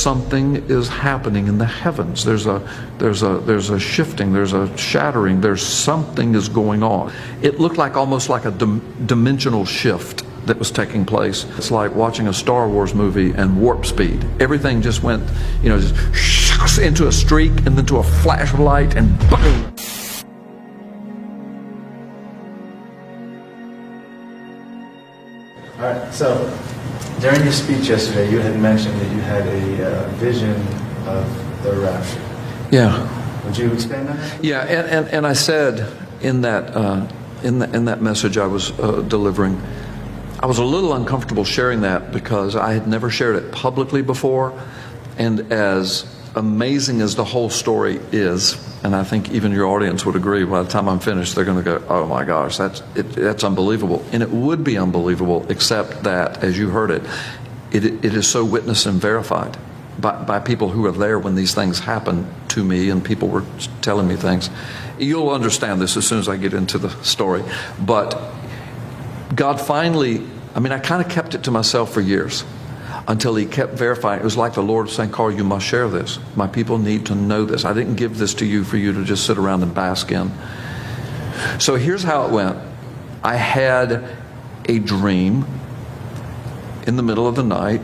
something is happening in the heavens. There's a shifting, there's a shattering, there's something is going on. It looked like almost like a dimensional shift that was taking place. It's like watching a Star Wars movie and warp speed. Everything just went, just into a streak and then to a flash of light and boom. All right, so during your speech yesterday, you had mentioned that you had a vision of the rapture. Yeah. Would you expand on that? Yeah, and I said in that message I was delivering, I was a little uncomfortable sharing that because I had never shared it publicly before, and as amazing as the whole story is, and I think even your audience would agree, by the time I'm finished, they're going to go, oh my gosh, that's unbelievable. And it would be unbelievable, except that, as you heard it, it is so witnessed and verified by people who are there when these things happen to me, and people were telling me things. You'll understand this as soon as I get into the story. But God finally, I kind of kept it to myself for years, until he kept verifying. It was like the Lord saying, Carl, you must share this. My people need to know this. I didn't give this to you for you to just sit around and bask in. So here's how it went. I had a dream in the middle of the night.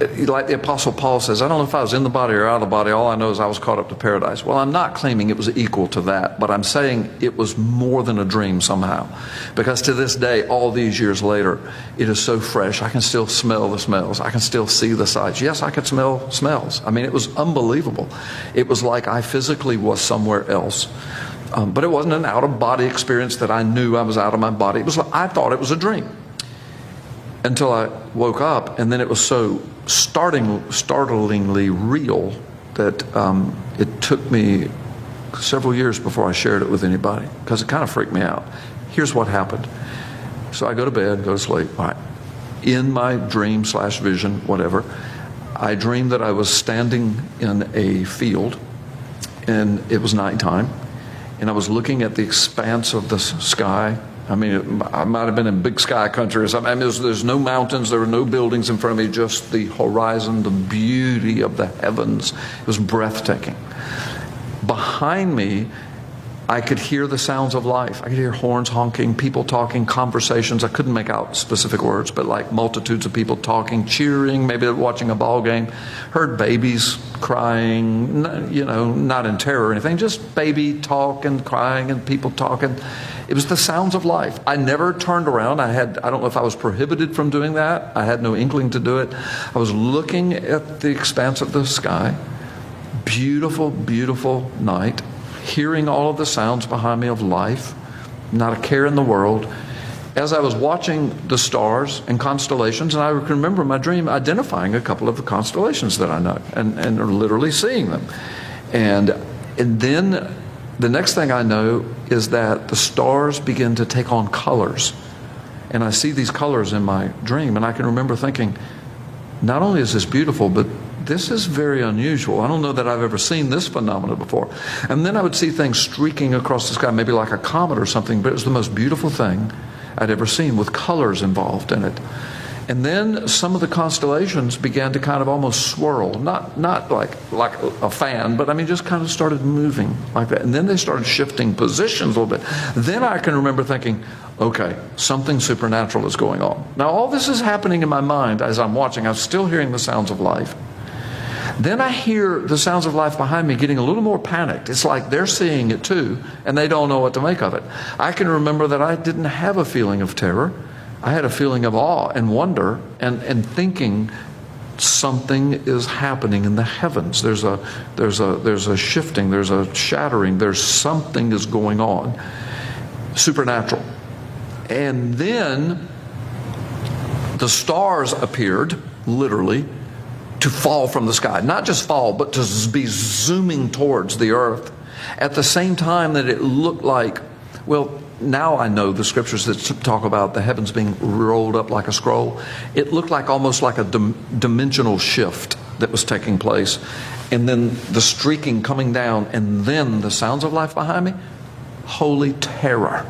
Like the Apostle Paul says, I don't know if I was in the body or out of the body. All I know is I was caught up to paradise. Well, I'm not claiming it was equal to that, but I'm saying it was more than a dream somehow. Because to this day, all these years later, it is so fresh. I can still smell the smells. I can still see the sights. Yes, I could smell smells. It was unbelievable. It was like I physically was somewhere else. But it wasn't an out-of-body experience that I knew I was out of my body. It was like, I thought it was a dream. Until I woke up, and then it was so startlingly real that it took me several years before I shared it with anybody, because it kind of freaked me out. Here's what happened. So I go to bed, go to sleep. All right. In my dream / vision, whatever, I dreamed that I was standing in a field, and it was nighttime, and I was looking at the expanse of the sky. I might have been in big sky country or something. There's no mountains, there were no buildings in front of me, just the horizon, the beauty of the heavens. It was breathtaking. Behind me, I could hear the sounds of life. I could hear horns honking, people talking, conversations. I couldn't make out specific words, but like multitudes of people talking, cheering, maybe watching a ball game. Heard babies crying, not in terror or anything, just baby talk and crying and people talking. It was the sounds of life. I never turned around. I don't know if I was prohibited from doing that. I had no inkling to do it. I was looking at the expanse of the sky. Beautiful, beautiful night. Hearing all of the sounds behind me of life. Not a care in the world. As I was watching the stars and constellations, and I can remember my dream identifying a couple of the constellations that I know and literally seeing them. And then the next thing I know is that the stars begin to take on colors. And I see these colors in my dream, and I can remember thinking, not only is this beautiful, but this is very unusual. I don't know that I've ever seen this phenomena before. And then I would see things streaking across the sky, maybe like a comet or something, but it was the most beautiful thing I'd ever seen, with colors involved in it. And then some of the constellations began to kind of almost swirl, not like a fan, but just kind of started moving like that. And then they started shifting positions a little bit. Then I can remember thinking, okay, something supernatural is going on. Now all this is happening in my mind as I'm watching. I'm still hearing the sounds of life. Then I hear the sounds of life behind me getting a little more panicked. It's like they're seeing it too, and they don't know what to make of it. I can remember that I didn't have a feeling of terror. I had a feeling of awe and wonder and thinking something is happening in the heavens. There's a shifting, there's a shattering, there's something is going on. Supernatural. And then the stars appeared, literally, to fall from the sky. Not just fall, but to be zooming towards the earth. At the same time that it looked like, now I know the scriptures that talk about the heavens being rolled up like a scroll. It looked like almost like a dimensional shift that was taking place. And then the streaking coming down, and then the sounds of life behind me. Holy terror.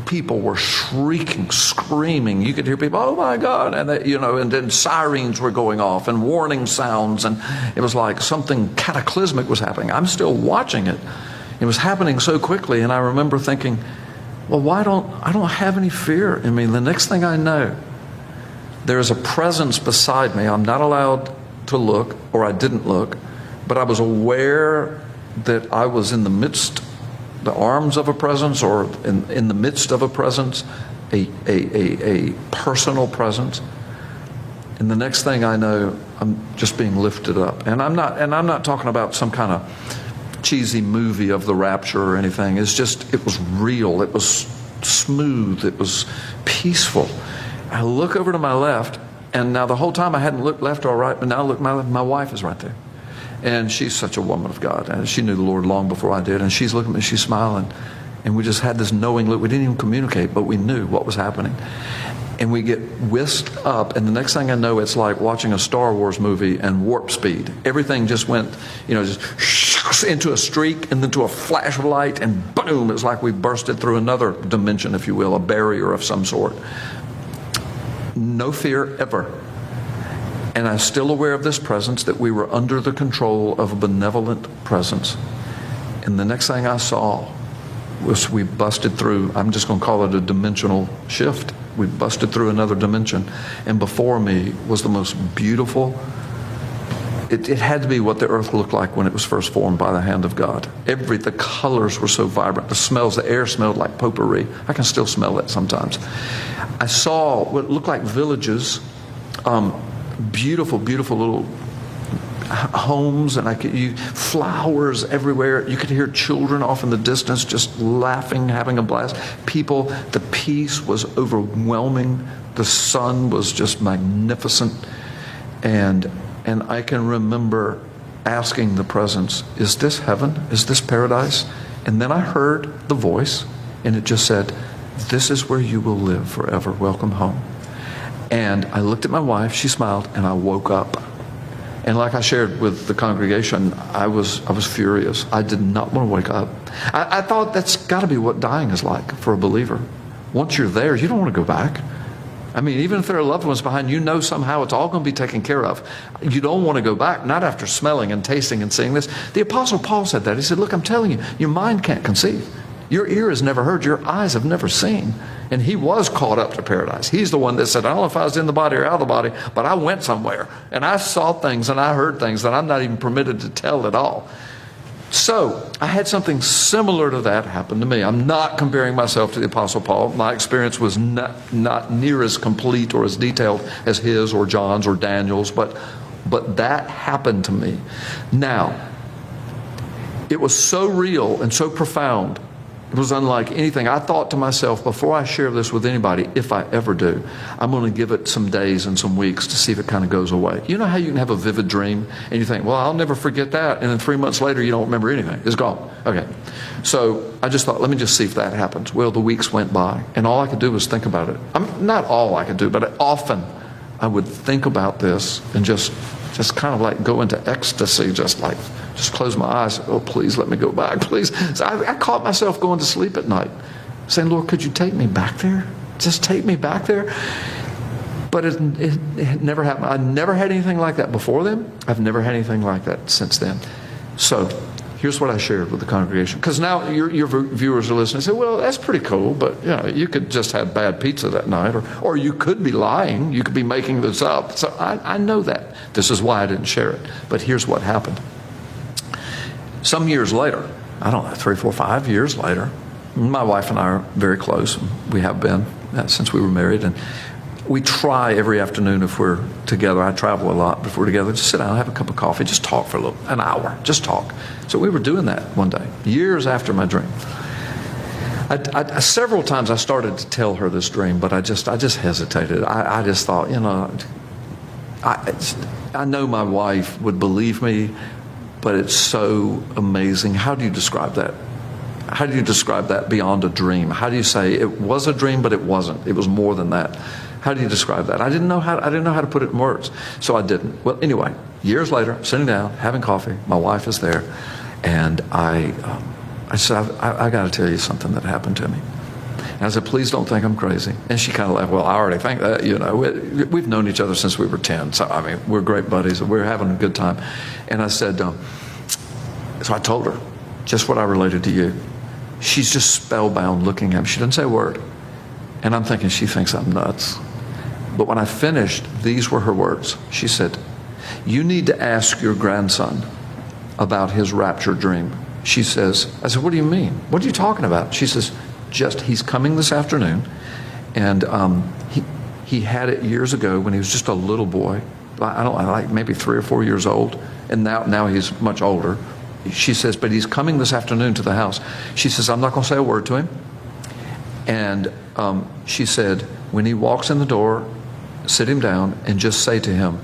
people were shrieking, screaming. You could hear people, oh my God, and they, and then sirens were going off and warning sounds, and it was like something cataclysmic was happening. I'm still watching it. It was happening so quickly, and I remember thinking, well, I don't have any fear in me. The next thing I know, there is a presence beside me. I'm not allowed to look, or I didn't look, but I was aware that I was in the arms of a presence, or in the midst of a presence, a personal presence. And the next thing I know, I'm just being lifted up. And I'm not talking about some kind of cheesy movie of the rapture or anything. It was real. It was smooth. It was peaceful. I look over to my left, and now the whole time I hadn't looked left or right, but now look, my wife is right there. And she's such a woman of God. And she knew the Lord long before I did. And she's looking at me, she's smiling. And we just had this knowing look. We didn't even communicate, but we knew what was happening. And we get whisked up, and the next thing I know, it's like watching a Star Wars movie and warp speed. Everything just went, just into a streak and then to a flash of light, and boom, it's like we bursted through another dimension, if you will, a barrier of some sort. No fear ever. And I'm still aware of this presence, that we were under the control of a benevolent presence. And the next thing I saw was we busted through, I'm just going to call it a dimensional shift. We busted through another dimension. And before me was the most beautiful, it had to be what the earth looked like when it was first formed by the hand of God. The colors were so vibrant. The air smelled like potpourri. I can still smell it sometimes. I saw what looked like villages, beautiful, beautiful little homes, and flowers everywhere. You could hear children off in the distance just laughing, having a blast. People, the peace was overwhelming. The sun was just magnificent. And I can remember asking the presence, is this heaven? Is this paradise? And then I heard the voice, and it just said, this is where you will live forever. Welcome home. And I looked at my wife, she smiled, and I woke up. And like I shared with the congregation, I was furious. I did not want to wake up. I thought that's got to be what dying is like for a believer. Once you're there, you don't want to go back. I mean, even if there are loved ones behind, somehow it's all going to be taken care of. You don't want to go back, not after smelling and tasting and seeing this. The Apostle Paul said that. He said, look, I'm telling you, your mind can't conceive. Your ear has never heard, your eyes have never seen. And he was caught up to paradise. He's the one that said, I don't know if I was in the body or out of the body, but I went somewhere. And I saw things and I heard things that I'm not even permitted to tell at all. So I had something similar to that happen to me. I'm not comparing myself to the Apostle Paul. My experience was not near as complete or as detailed as his or John's or Daniel's, but that happened to me. Now, it was so real and so profound. It was unlike anything. I thought to myself, before I share this with anybody, if I ever do, I'm going to give it some days and some weeks to see if it kind of goes away. You know how you can have a vivid dream and you think, well, I'll never forget that. And then 3 months later, you don't remember anything. It's gone. Okay. So I just thought, let me just see if that happens. Well, the weeks went by and all I could do was think about it. Not all I could do, but often I would think about this and just kind of like go into ecstasy, just close my eyes. Oh, please let me go back, please. So I caught myself going to sleep at night, saying, Lord, could you take me back there? Just take me back there. But it never happened. I never had anything like that before then. I've never had anything like that since then. So here's what I shared with the congregation. Because now your viewers are listening and say, well, that's pretty cool, but you could just have bad pizza that night, or you could be lying. You could be making this up. So I know that. This is why I didn't share it. But here's what happened. Some years later, I don't know, 3, 4, 5 years later, my wife and I are very close. We have been since we were married. And we try every afternoon if we're together. I travel a lot. If we're together, just sit down, have a cup of coffee, just talk for an hour, just talk. So we were doing that one day, years after my dream. Several times I started to tell her this dream, but I just hesitated. I just thought, I know my wife would believe me, but it's so amazing. How do you describe that? How do you describe that beyond a dream? How do you say it was a dream, but it wasn't? It was more than that. How do you describe that? I didn't know how to put it in words, so I didn't. Well, anyway, years later, sitting down, having coffee, my wife is there, and I said, I got to tell you something that happened to me. I said, please don't think I'm crazy. And she kind of laughed, well, I already think that, you know. We've known each other since we were 10. So, I mean, we're great buddies. We're having a good time. And I said, so I told her just what I related to you. She's just spellbound looking at him. She doesn't say a word. And I'm thinking, she thinks I'm nuts. But when I finished, these were her words. She said, you need to ask your grandson about his rapture dream. She says, I said, what do you mean? What are you talking about? She says, he's coming this afternoon. And he had it years ago when he was just a little boy. Like maybe 3 or 4 years old. And now he's much older. She says, but he's coming this afternoon to the house. She says, I'm not going to say a word to him. And she said, when he walks in the door, sit him down and just say to him,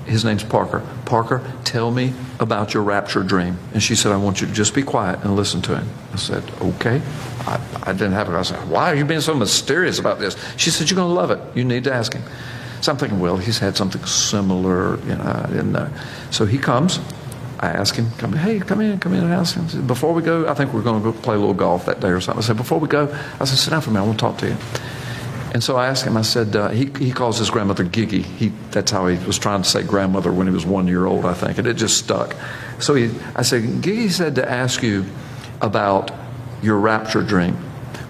his name's Parker. Parker, tell me about your rapture dream. And she said, I want you to just be quiet and listen to him. I said, okay. I didn't have it. I said, why are you being so mysterious about this? She said, you're going to love it. You need to ask him. So I'm thinking, well, he's had something similar. You know, I didn't know. So he comes. I ask him, come in and ask him. Said, before we go, I think we're going to go play a little golf that day or something. I said, before we go, I said, sit down for a minute. I want to talk to you. And so I asked him, I said, he calls his grandmother Giggy. That's how he was trying to say grandmother when he was 1 year old, I think, and it just stuck. So I said, Giggy said to ask you about your rapture dream.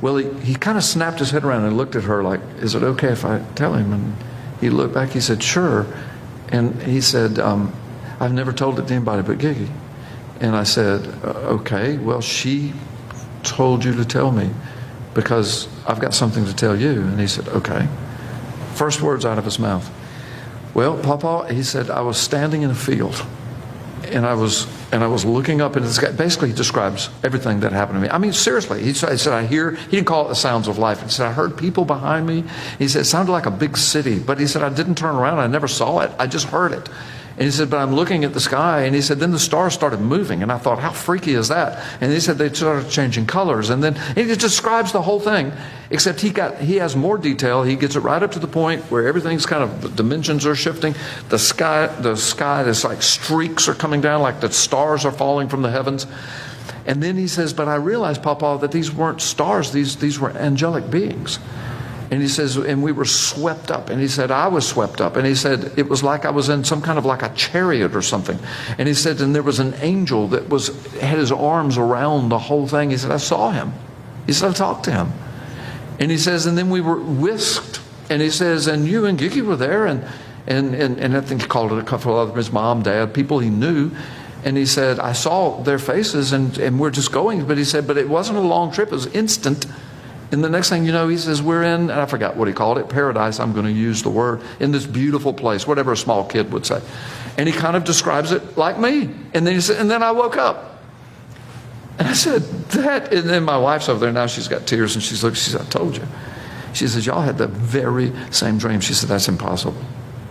Well, he kind of snapped his head around and looked at her like, is it okay if I tell him? And he looked back, he said, sure. And he said, I've never told it to anybody but Giggy. And I said, okay, well, she told you to tell me, because I've got something to tell you. And he said, okay. First words out of his mouth. Well, Papa, he said, I was standing in a field and I was looking up into the sky. Basically, he describes everything that happened to me. I mean, seriously, he said, he didn't call it the sounds of life. He said, I heard people behind me. He said, it sounded like a big city, but he said, I didn't turn around. I never saw it. I just heard it. And he said, but I'm looking at the sky. And he said, then the stars started moving. And I thought, how freaky is that? And he said, they started changing colors. And then he describes the whole thing, except he has more detail. He gets it right up to the point where everything's kind of, the dimensions are shifting. The sky, there's like streaks are coming down, like the stars are falling from the heavens. And then he says, but I realized, Papa, that these weren't stars. These were angelic beings. And he says, and we were swept up. And he said, I was swept up. And he said, it was like I was in some kind of like a chariot or something. And he said, and there was an angel that had his arms around the whole thing. He said, I saw him. He said, I talked to him. And he says, and then we were whisked. And he says, and you and Gigi were there. And I think he called it a couple of others, his mom, dad, people he knew. And he said, I saw their faces and we're just going. But he said, but it wasn't a long trip. It was instant. And the next thing you know, he says, we're in, and I forgot what he called it, paradise, I'm going to use the word, in this beautiful place, whatever a small kid would say. And he kind of describes it like me. And then he said, and then I woke up. And I said, and then my wife's over there now, she's got tears, and she said, I told you. She says, y'all had the very same dream. She said, that's impossible,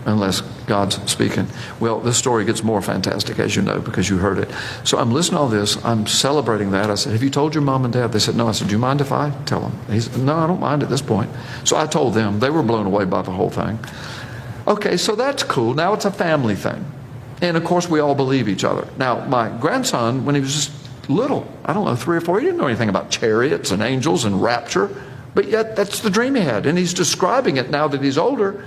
unless God's speaking. Well, this story gets more fantastic, as you know, because you heard it. So I'm listening to all this. I'm celebrating that. I said, have you told your mom and dad? They said, no. I said, do you mind if I tell them? He said, no, I don't mind at this point. So I told them. They were blown away by the whole thing. Okay, so that's cool. Now it's a family thing. And, of course, we all believe each other. Now, my grandson, when he was just little, I don't know, 3 or 4, he didn't know anything about chariots and angels and rapture. But yet, that's the dream he had. And he's describing it now that he's older.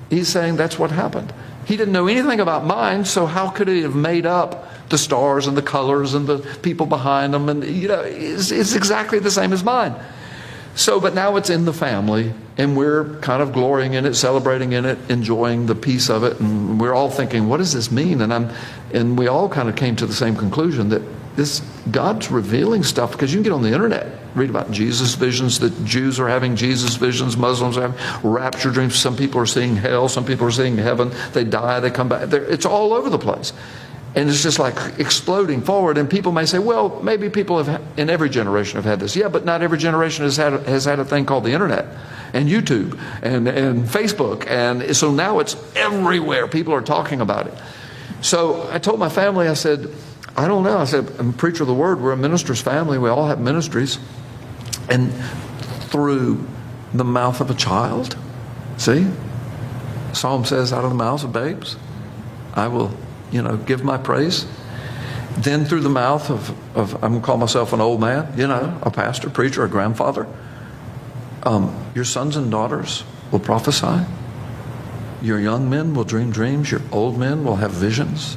He's saying that's what happened. He didn't know anything about mine, so how could he have made up the stars and the colors and the people behind them? And, you know, it's exactly the same as mine. So, but now it's in the family, and we're kind of glorying in it, celebrating in it, enjoying the peace of it, and we're all thinking, what does this mean? And we all kind of came to the same conclusion that God's revealing stuff, because you can get on the internet, read about Jesus visions, that Jews are having Jesus visions, Muslims are having rapture dreams. Some people are seeing hell, some people are seeing heaven. They die, they come back. It's all over the place. And it's just like exploding forward. And people may say, well, maybe people in every generation have had this. Yeah, but not every generation has had a thing called the internet and YouTube and Facebook. And so now it's everywhere. People are talking about it. So I told my family, I said, I don't know. I said, I'm a preacher of the word. We're a minister's family. We all have ministries. And through the mouth of a child, see, Psalm says, out of the mouths of babes, I will, give my praise. Then through the mouth of I'm going to call myself an old man, a pastor, preacher, a grandfather. Your sons and daughters will prophesy. Your young men will dream dreams. Your old men will have visions.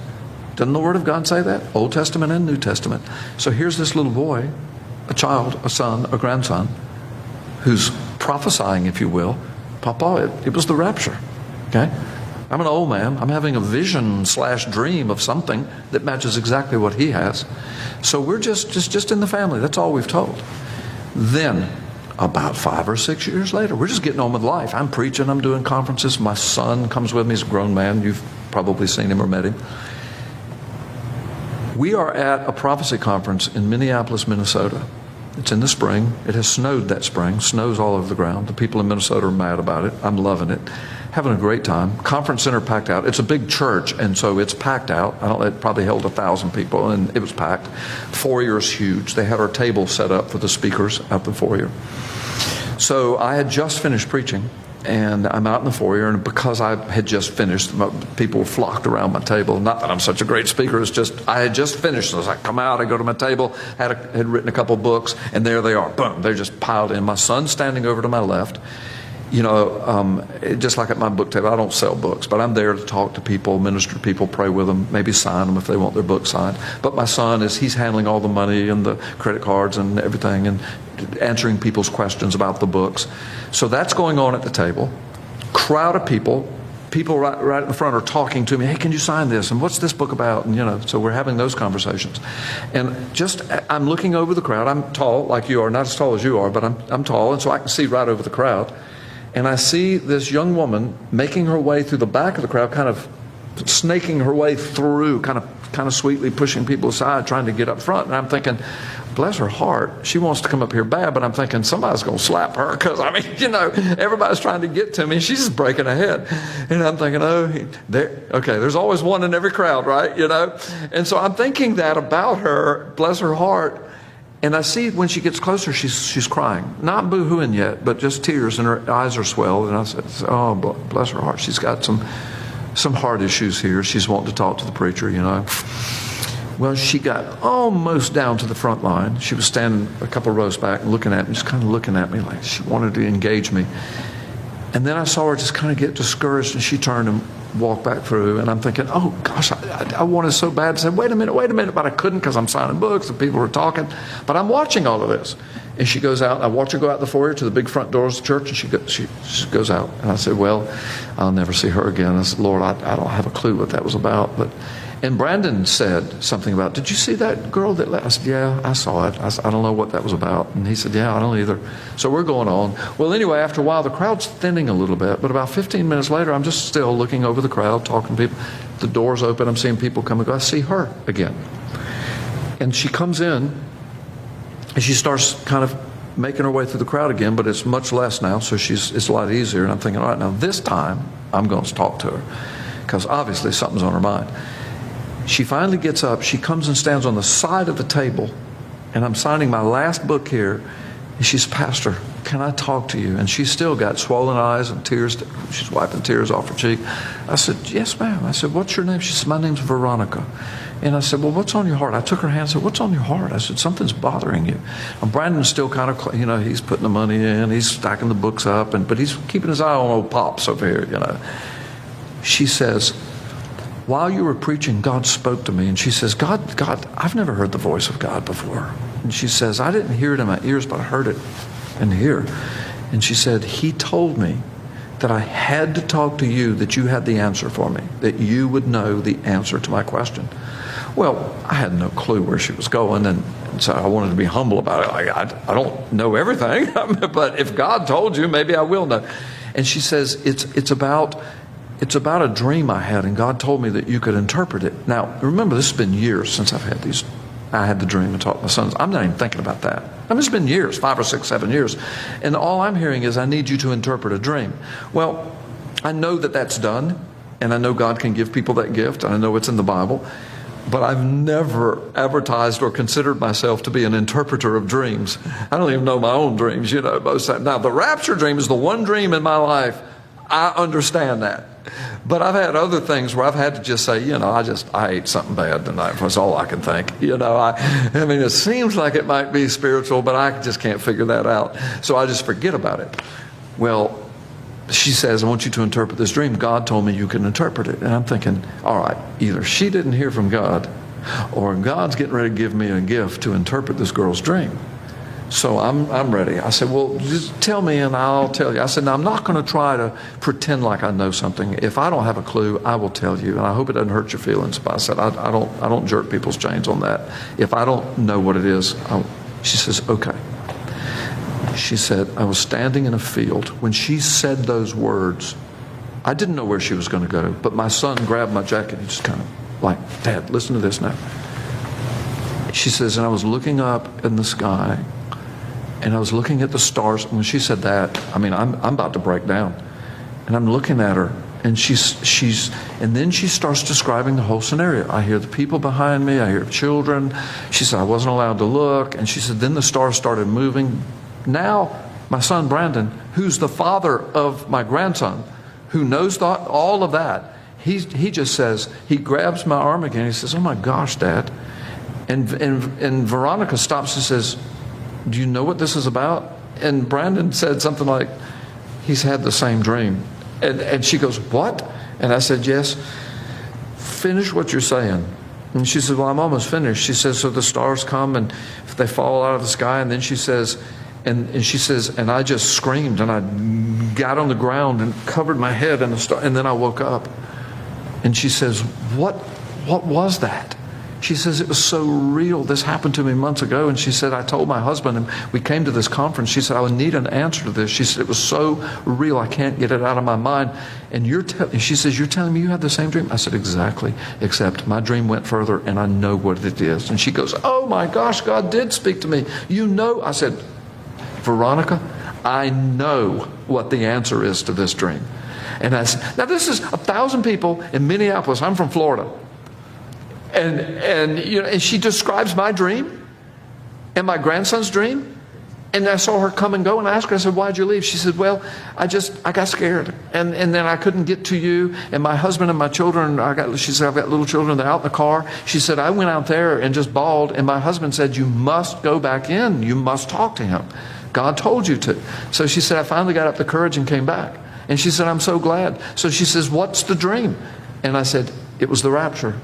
Doesn't the Word of God say that? Old Testament and New Testament. So here's this little boy, a child, a son, a grandson, who's prophesying, if you will. Papa, it was the rapture. Okay? I'm an old man. I'm having a vision/dream of something that matches exactly what he has. So we're just in the family. That's all we've told. Then, about 5 or 6 years later, we're just getting on with life. I'm preaching. I'm doing conferences. My son comes with me. He's a grown man. You've probably seen him or met him. We are at a prophecy conference in Minneapolis, Minnesota. It's in the spring. It has snowed that spring. Snows all over the ground. The people in Minnesota are mad about it. I'm loving it. Having a great time. Conference center packed out. It's a big church, and so it's packed out. It probably held 1,000 people, and it was packed. Foyer is huge. They had our table set up for the speakers out the foyer. So I had just finished preaching, and I'm out in the foyer, and because I had just finished, people flocked around my table. Not that I'm such a great speaker, it's just I had just finished. So as I come out, I go to my table, had written a couple books, and there they are. Boom, they're just piled in. My son's standing over to my left. You know, just like at my book table, I don't sell books, but I'm there to talk to people, minister to people, pray with them, maybe sign them if they want their book signed. But my son he's handling all the money and the credit cards and everything and answering people's questions about the books. So that's going on at the table. Crowd of people right in the front are talking to me. Hey, can you sign this? And what's this book about? And, so we're having those conversations. And I'm looking over the crowd. I'm tall like you are, not as tall as you are, but I'm tall. And so I can see right over the crowd. And I see this young woman making her way through the back of the crowd, kind of snaking her way through, kind of sweetly pushing people aside, trying to get up front. And I'm thinking, bless her heart, she wants to come up here bad, but I'm thinking somebody's going to slap her because, everybody's trying to get to me. She's just breaking ahead. And I'm thinking, there's always one in every crowd, right? And so I'm thinking that about her, bless her heart. And I see when she gets closer, she's crying. Not boo-hooing yet, but just tears, and her eyes are swelled. And I said, oh, bless her heart. She's got some heart issues here. She's wanting to talk to the preacher, Well, she got almost down to the front line. She was standing a couple rows back and looking at me, just kind of looking at me like she wanted to engage me. And then I saw her just kind of get discouraged, and she turned and walked back through. And I'm thinking, oh, gosh, I wanted so bad to say, wait a minute. But I couldn't because I'm signing books and people were talking. But I'm watching all of this. And she goes out. I watch her go out the foyer to the big front doors of the church, and she goes out. And I said, well, I'll never see her again. I said, Lord, I don't have a clue what that was about. And Brandon said something about, did you see that girl that left? I said, yeah, I saw it. I don't know what that was about. And he said, yeah, I don't either. So we're going on. Well, anyway, after a while, the crowd's thinning a little bit. But about 15 minutes later, I'm just still looking over the crowd, talking to people. The door's open. I'm seeing people come and go. I see her again. And she comes in, and she starts kind of making her way through the crowd again, but it's much less now, so it's a lot easier. And I'm thinking, all right, now this time, I'm going to talk to her, because obviously something's on her mind. She finally gets up. She comes and stands on the side of the table, and I'm signing my last book here. And she's, Pastor, can I talk to you? And she's still got swollen eyes and tears. She's wiping tears off her cheek. I said, yes, ma'am. I said, what's your name? She said, my name's Veronica. And I said, well, what's on your heart? I took her hand and said, what's on your heart? I said, something's bothering you. And Brandon's still kind of, he's putting the money in. He's stacking the books up, but he's keeping his eye on old Pops over here, She says, while you were preaching, God spoke to me. And she says, God, I've never heard the voice of God before. And she says, I didn't hear it in my ears, but I heard it in here. And she said, he told me that I had to talk to you, that you had the answer for me, that you would know the answer to my question. Well, I had no clue where she was going, and so I wanted to be humble about it. I don't know everything, but if God told you, maybe I will know. And she says, it's about a dream I had, and God told me that you could interpret it. Now, remember, this has been years since I had the dream and taught my sons. I'm not even thinking about that. It's been years, 5 or 6, 7 years. And all I'm hearing is, I need you to interpret a dream. Well, I know that that's done, and I know God can give people that gift, and I know it's in the Bible. But I've never advertised or considered myself to be an interpreter of dreams. I don't even know my own dreams, most times. Now, the rapture dream is the one dream in my life I understand that. But I've had other things where I've had to just say, I ate something bad tonight. That's all I can think. I mean, it seems like it might be spiritual, but I just can't figure that out. So I just forget about it. Well, she says, I want you to interpret this dream. God told me you can interpret it. And I'm thinking, all right, either she didn't hear from God, or God's getting ready to give me a gift to interpret this girl's dream. So I'm ready. I said, well, just tell me and I'll tell you. I said, now I'm not going to try to pretend like I know something. If I don't have a clue, I will tell you. And I hope it doesn't hurt your feelings. But I said, I don't jerk people's chains on that. If I don't know what it is, she says, okay. She said, I was standing in a field. When she said those words, I didn't know where she was going to go. But my son grabbed my jacket and just kind of like, Dad, listen to this now. She says, and I was looking up in the sky, and I was looking at the stars. When she said that, I mean, I'm about to break down. And I'm looking at her, and and then she starts describing the whole scenario. I hear the people behind me. I hear children. She said, I wasn't allowed to look. And she said, then the stars started moving. Now, my son Brandon, who's the father of my grandson, who knows all of that, he just says, he grabs my arm again. He says, oh my gosh, Dad. And Veronica stops and says, do you know what this is about? And Brandon said something like, he's had the same dream. And she goes, what? And I said, yes. Finish what you're saying. And she said, well, I'm almost finished. She says, so the stars come and they fall out of the sky. And then she says, and she says, and I just screamed and I got on the ground and covered my head in the star. And then I woke up. And she says, what was that? She says, it was so real. This happened to me months ago. And she said, I told my husband, and we came to this conference. She said, I would need an answer to this. She said, it was so real, I can't get it out of my mind. And she says, you're telling me you had the same dream? I said, exactly, except my dream went further, and I know what it is. And she goes, oh my gosh, God did speak to me. You know. I said, Veronica, I know what the answer is to this dream. And I said, now this is 1,000 people in Minneapolis. I'm from Florida. And she describes my dream and my grandson's dream. And I saw her come and go, and I asked her, I said, why'd you leave? She said, well, I got scared. And then I couldn't get to you. And my husband and my children, she said, I've got little children, they're out in the car. She said, I went out there and just bawled. And my husband said, you must go back in. You must talk to him. God told you to. So she said, I finally got up the courage and came back. And she said, I'm so glad. So she says, what's the dream? And I said, it was the rapture.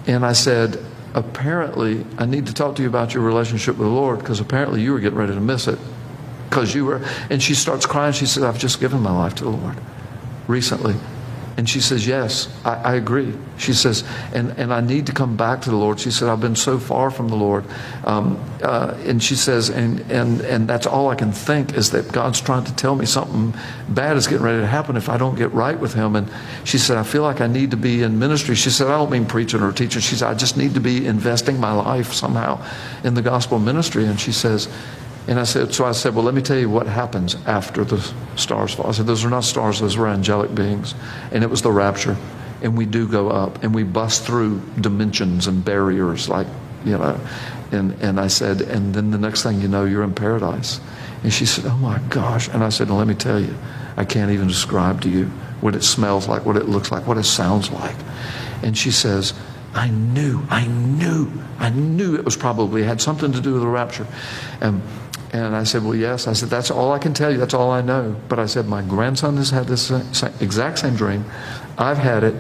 And I said, apparently, I need to talk to you about your relationship with the Lord, because apparently you were getting ready to miss it. Because you were, and she starts crying. She says, I've just given my life to the Lord recently. And she says, yes, I agree. She says, and I need to come back to the Lord. She said, I've been so far from the Lord. And she says, and that's all I can think is that God's trying to tell me something bad is getting ready to happen if I don't get right with him. And she said, I feel like I need to be in ministry. She said, I don't mean preaching or teaching. She said, I just need to be investing my life somehow in the gospel ministry. And she says, and I said, well, let me tell you what happens after the stars fall. I said, those are not stars, those are angelic beings. And it was the rapture. And we do go up, and we bust through dimensions and barriers, like, and I said, and then the next thing you know, you're in paradise. And she said, oh my gosh. And I said, let me tell you, I can't even describe to you what it smells like, what it looks like, what it sounds like. And she says, I knew it was probably had something to do with the rapture. And I said, well, yes. I said, that's all I can tell you. That's all I know. But I said, my grandson has had this exact same dream. I've had it.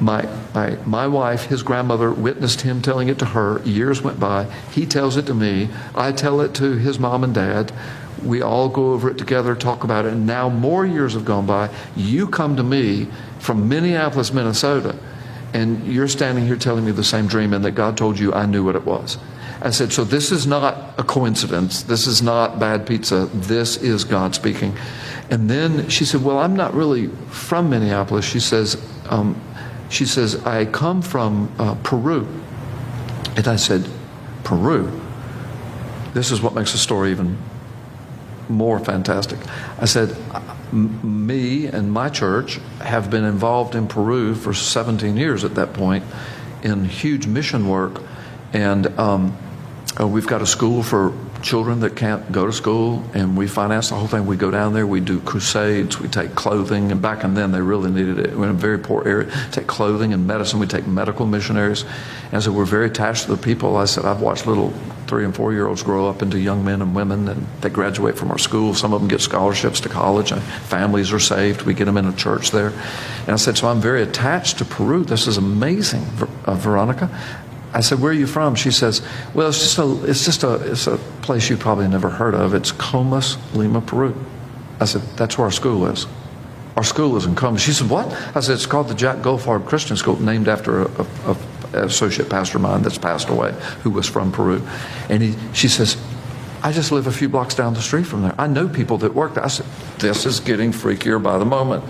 My wife, his grandmother, witnessed him telling it to her. Years went by. He tells it to me. I tell it to his mom and dad. We all go over it together, talk about it. And now more years have gone by. You come to me from Minneapolis, Minnesota, and you're standing here telling me the same dream, and that God told you I knew what it was. I said, so this is not a coincidence. This is not bad pizza. This is God speaking. And then she said, well, I'm not really from Minneapolis. She says, I come from Peru. And I said, Peru? This is what makes the story even more fantastic. I said, me and my church have been involved in Peru for 17 years at that point in huge mission work. And we've got a school for children that can't go to school, and we finance the whole thing. We go down there, we do crusades, we take clothing, and back then they really needed it. We're in a very poor area. Take clothing and medicine. We take medical missionaries. And so we're very attached to the people. I said, I've watched little 3 and 4 year olds grow up into young men and women, and they graduate from our school. Some of them get scholarships to college, and families are saved. We get them in a church there. And I said, so I'm very attached to Peru. This is amazing, Veronica. I said, where are you from? She says, well, it's a place you probably never heard of. It's Comas, Lima, Peru. I said, that's where our school is. Our school is in Comas. She said, what? I said, it's called the Jack Goldfarb Christian School, named after an associate pastor of mine that's passed away, who was from Peru. And she says, I just live a few blocks down the street from there. I know people that work there. I said, this is getting freakier by the moment.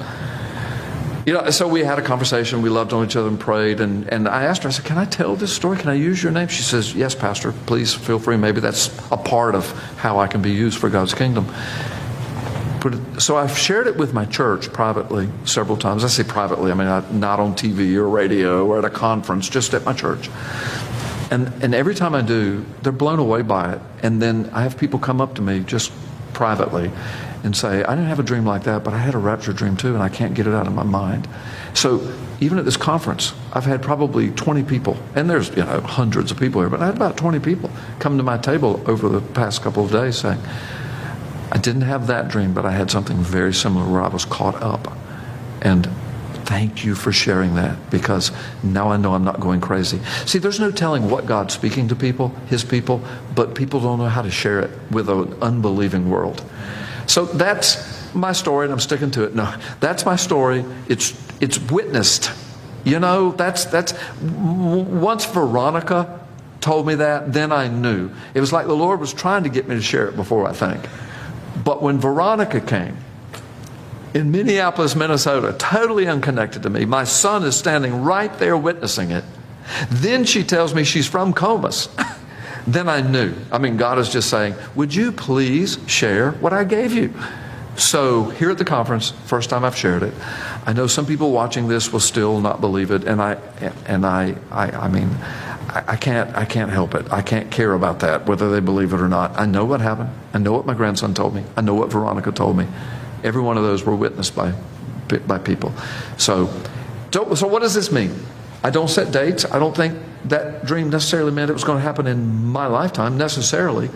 So we had a conversation. We loved on each other and prayed. And I asked her, I said, can I tell this story? Can I use your name? She says, yes, Pastor, please feel free. Maybe that's a part of how I can be used for God's kingdom. So I've shared it with my church privately several times. I say privately, I mean, not on TV or radio or at a conference, just at my church. And every time I do, they're blown away by it. And then I have people come up to me just privately and say, I didn't have a dream like that, but I had a rapture dream too, and I can't get it out of my mind. So even at this conference, I've had probably 20 people, and there's hundreds of people here, but I had about 20 people come to my table over the past couple of days saying, I didn't have that dream, but I had something very similar where I was caught up. And thank you for sharing that, because now I know I'm not going crazy. See, there's no telling what God's speaking to people, his people, but people don't know how to share it with an unbelieving world. So that's my story, and I'm sticking to it. No, that's my story. It's witnessed. That's once Veronica told me that, then I knew. It was like the Lord was trying to get me to share it before, I think. But when Veronica came, in Minneapolis, Minnesota, totally unconnected to me, my son is standing right there witnessing it. Then she tells me she's from Comas. Then I knew. I mean, God is just saying, would you please share what I gave you? So here at the conference, first time I've shared it. I know some people watching this will still not believe it, and I mean, I can't help it. I can't care about that, whether they believe it or not. I know what happened. I know what my grandson told me. I know what Veronica told me. Every one of those were witnessed by people. So what does this mean? I don't set dates. I don't think that dream necessarily meant it was going to happen in my lifetime necessarily.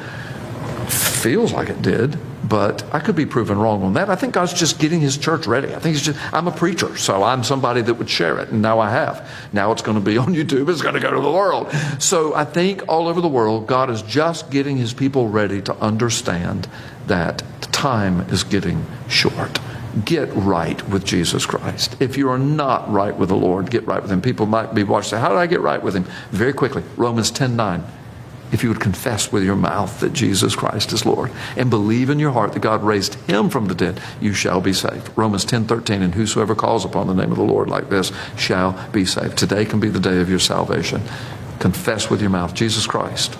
Feels like it did, but I could be proven wrong on that. I think God's just getting his church ready. I think I'm a preacher, so I'm somebody that would share it, and now I have. Now it's going to be on YouTube. It's going to go to the world. So I think all over the world, God is just getting his people ready to understand that the time is getting short. Get right with Jesus Christ. If you are not right with the Lord, get right with him. People might be watching, how did I get right with him? Very quickly, Romans 10:9. If you would confess with your mouth that Jesus Christ is Lord and believe in your heart that God raised him from the dead, you shall be saved. Romans 10:13, and whosoever calls upon the name of the Lord like this shall be saved. Today can be the day of your salvation. Confess with your mouth, Jesus Christ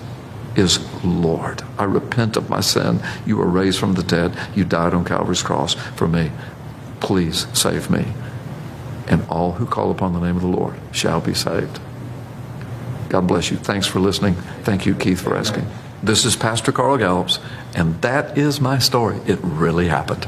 is Lord. I repent of my sin. You were raised from the dead. You died on Calvary's cross for me. Please save me. And all who call upon the name of the Lord shall be saved. God bless you. Thanks for listening. Thank you, Keith, for asking. This is Pastor Carl Gallups, and that is my story. It really happened.